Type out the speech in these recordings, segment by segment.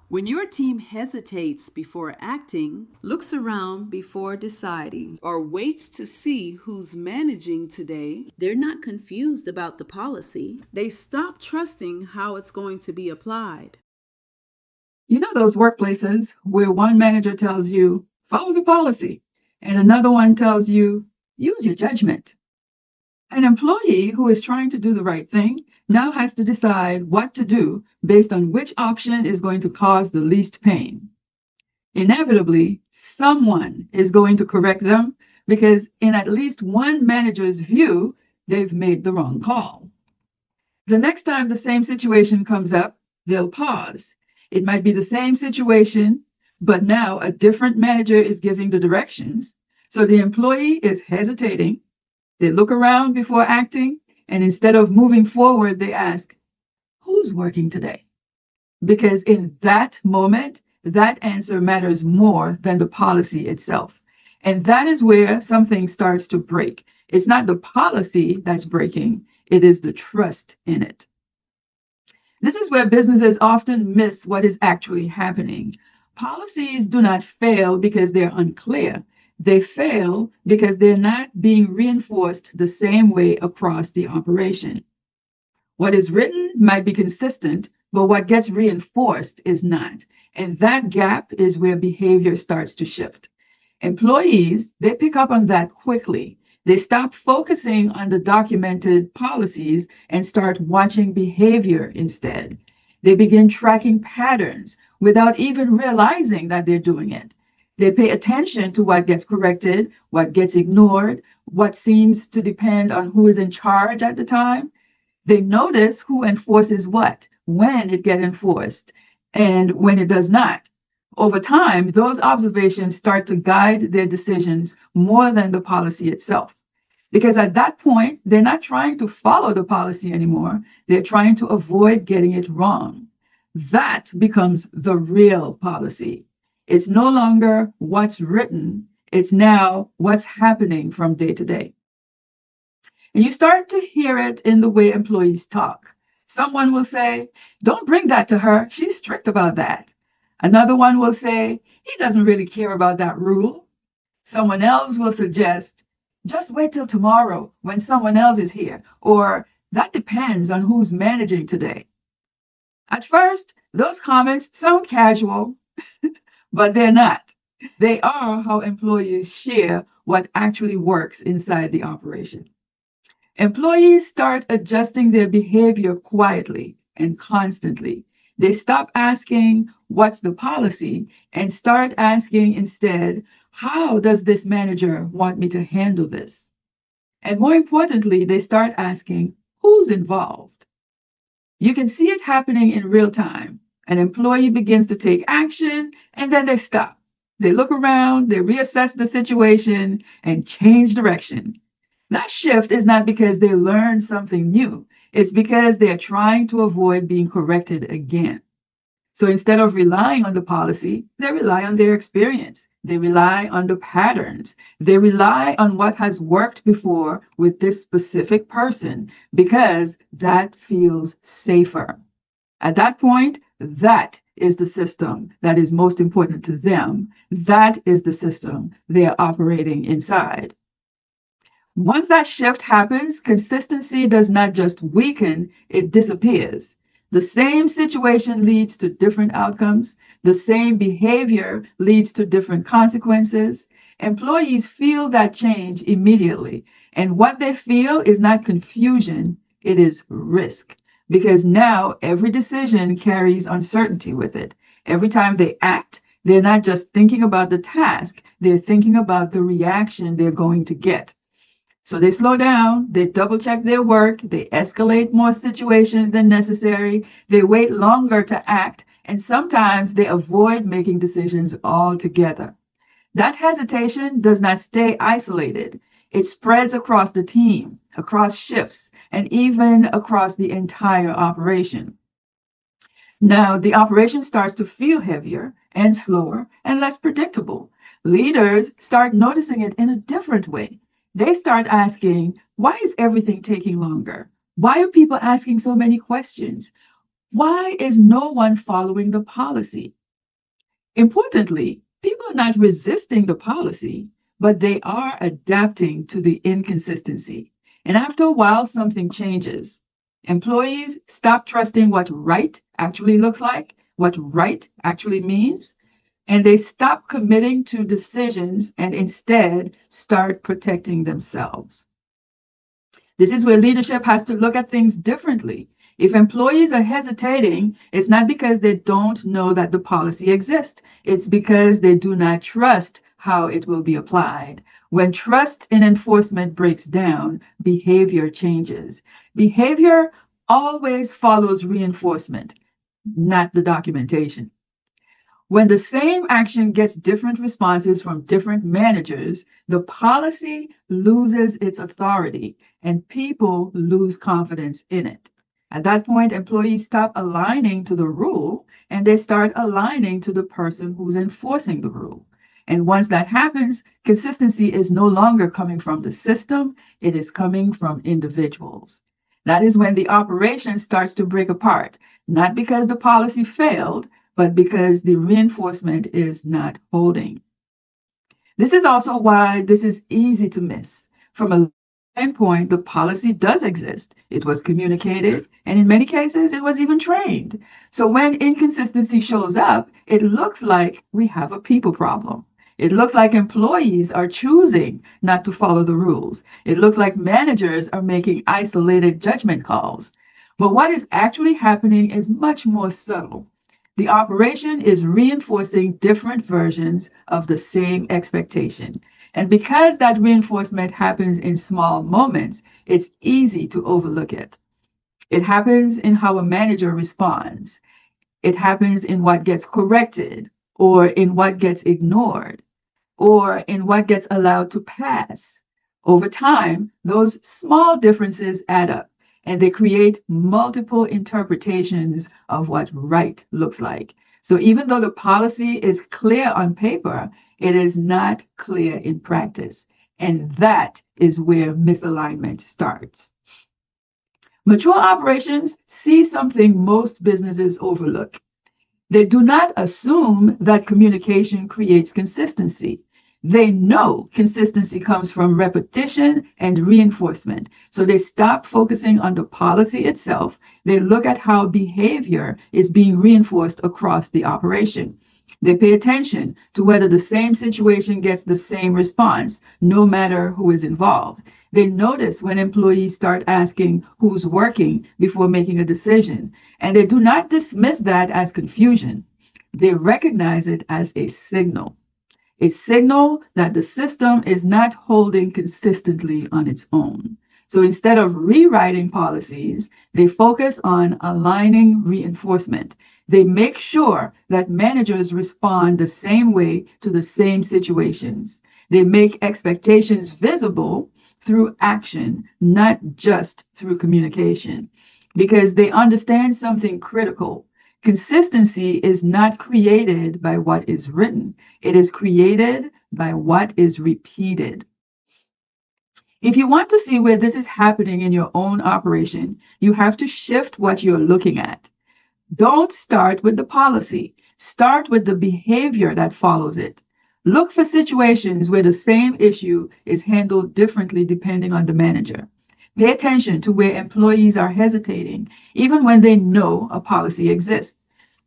When your team hesitates before acting, looks around before deciding, or waits to see who's managing today, they're not confused about the policy. They stop trusting how it's going to be applied. You know those workplaces where one manager tells you, follow the policy, and another one tells you, use your judgment. An employee who is trying to do the right thing now has to decide what to do based on which option is going to cause the least pain. Inevitably, someone is going to correct them because, in at least one manager's view, they've made the wrong call. The next time the same situation comes up, they'll pause. It might be the same situation, but now a different manager is giving the directions. So the employee is hesitating. They look around before acting, and instead of moving forward, they ask, who's working today? Because in that moment, that answer matters more than the policy itself. And that is where something starts to break. It's not the policy that's breaking, it is the trust in it. This is where businesses often miss what is actually happening. Policies do not fail because they're unclear. They fail because they're not being reinforced the same way across the operation. What is written might be consistent, but what gets reinforced is not. And that gap is where behavior starts to shift. Employees, they pick up on that quickly. They stop focusing on the documented policies and start watching behavior instead. They begin tracking patterns without even realizing that they're doing it. They pay attention to what gets corrected, what gets ignored, what seems to depend on who is in charge at the time. They notice who enforces what, when it gets enforced, and when it does not. Over time, those observations start to guide their decisions more than the policy itself. Because at that point, they're not trying to follow the policy anymore. They're trying to avoid getting it wrong. That becomes the real policy. It's no longer what's written, it's now what's happening from day to day. And you start to hear it in the way employees talk. Someone will say, don't bring that to her. She's strict about that. Another one will say, he doesn't really care about that rule. Someone else will suggest, just wait till tomorrow when someone else is here, or that depends on who's managing today. At first, those comments sound casual, but they're not. They are how employees share what actually works inside the operation. Employees start adjusting their behavior quietly and constantly. They stop asking, what's the policy, and start asking instead, how does this manager want me to handle this? And more importantly, they start asking, who's involved? You can see it happening in real time. An employee begins to take action, and then they stop. They look around, they reassess the situation, and change direction. That shift is not because they learned something new. It's because they are trying to avoid being corrected again. So instead of relying on the policy, they rely on their experience. They rely on the patterns. They rely on what has worked before with this specific person because that feels safer. At that point, that is the system that is most important to them. That is the system they are operating inside. Once that shift happens, consistency does not just weaken, it disappears. The same situation leads to different outcomes. The same behavior leads to different consequences. Employees feel that change immediately. And what they feel is not confusion, it is risk. Because now every decision carries uncertainty with it. Every time they act, they're not just thinking about the task, they're thinking about the reaction they're going to get. So they slow down, they double check their work, they escalate more situations than necessary, they wait longer to act, and sometimes they avoid making decisions altogether. That hesitation does not stay isolated. It spreads across the team, across shifts, and even across the entire operation. Now, the operation starts to feel heavier and slower and less predictable. Leaders start noticing it in a different way. They start asking, why is everything taking longer? Why are people asking so many questions? Why is no one following the policy? Importantly, people are not resisting the policy, but they are adapting to the inconsistency. And after a while, something changes. Employees stop trusting what right actually looks like, what right actually means, and they stop committing to decisions and instead start protecting themselves. This is where leadership has to look at things differently. If employees are hesitating, it's not because they don't know that the policy exists. It's because they do not trust how it will be applied. When trust in enforcement breaks down, behavior changes. Behavior always follows reinforcement, not the documentation. When the same action gets different responses from different managers, the policy loses its authority and people lose confidence in it. At that point, employees stop aligning to the rule and they start aligning to the person who's enforcing the rule. And once that happens, consistency is no longer coming from the system, it is coming from individuals. That is when the operation starts to break apart, not because the policy failed, but because the reinforcement is not holding. This is also why this is easy to miss. From a standpoint, the policy does exist. It was communicated, and in many cases, it was even trained. So when inconsistency shows up, it looks like we have a people problem. It looks like employees are choosing not to follow the rules. It looks like managers are making isolated judgment calls. But what is actually happening is much more subtle. The operation is reinforcing different versions of the same expectation. And because that reinforcement happens in small moments, it's easy to overlook it. It happens in how a manager responds. It happens in what gets corrected, or in what gets ignored, or in what gets allowed to pass. Over time, those small differences add up, and they create multiple interpretations of what right looks like. So even though the policy is clear on paper, it is not clear in practice. And that is where misalignment starts. Mature operations see something most businesses overlook. They do not assume that communication creates consistency. They know consistency comes from repetition and reinforcement. So they stop focusing on the policy itself. They look at how behavior is being reinforced across the operation. They pay attention to whether the same situation gets the same response, no matter who is involved. They notice when employees start asking who's working before making a decision, and they do not dismiss that as confusion. They recognize it as a signal that the system is not holding consistently on its own. So instead of rewriting policies, they focus on aligning reinforcement. They make sure that managers respond the same way to the same situations. They make expectations visible through action, not just through communication, because they understand something critical. Consistency is not created by what is written. It is created by what is repeated. If you want to see where this is happening in your own operation, you have to shift what you're looking at. Don't start with the policy. Start with the behavior that follows it. Look for situations where the same issue is handled differently depending on the manager. Pay attention to where employees are hesitating, even when they know a policy exists.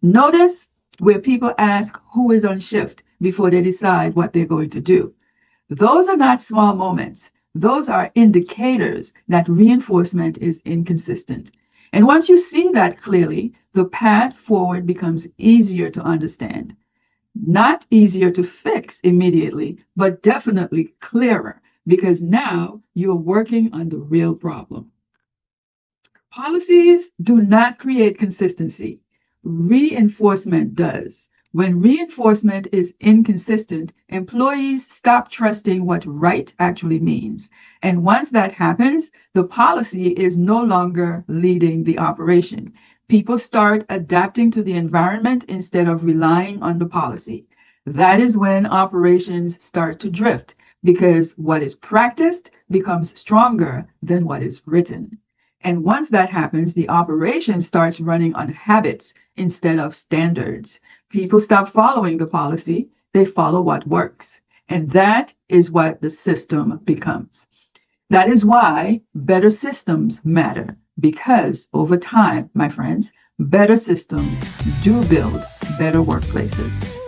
Notice where people ask who is on shift before they decide what they're going to do. Those are not small moments. Those are indicators that reinforcement is inconsistent. And once you see that clearly, the path forward becomes easier to understand. Not easier to fix immediately, but definitely clearer, because now you're working on the real problem. Policies do not create consistency. Reinforcement does. When reinforcement is inconsistent, employees stop trusting what right actually means. And once that happens, the policy is no longer leading the operation. People start adapting to the environment instead of relying on the policy. That is when operations start to drift, because what is practiced becomes stronger than what is written. And once that happens, the operation starts running on habits instead of standards. People stop following the policy, they follow what works. And that is what the system becomes. That is why better systems matter, because over time, my friends, better systems do build better workplaces.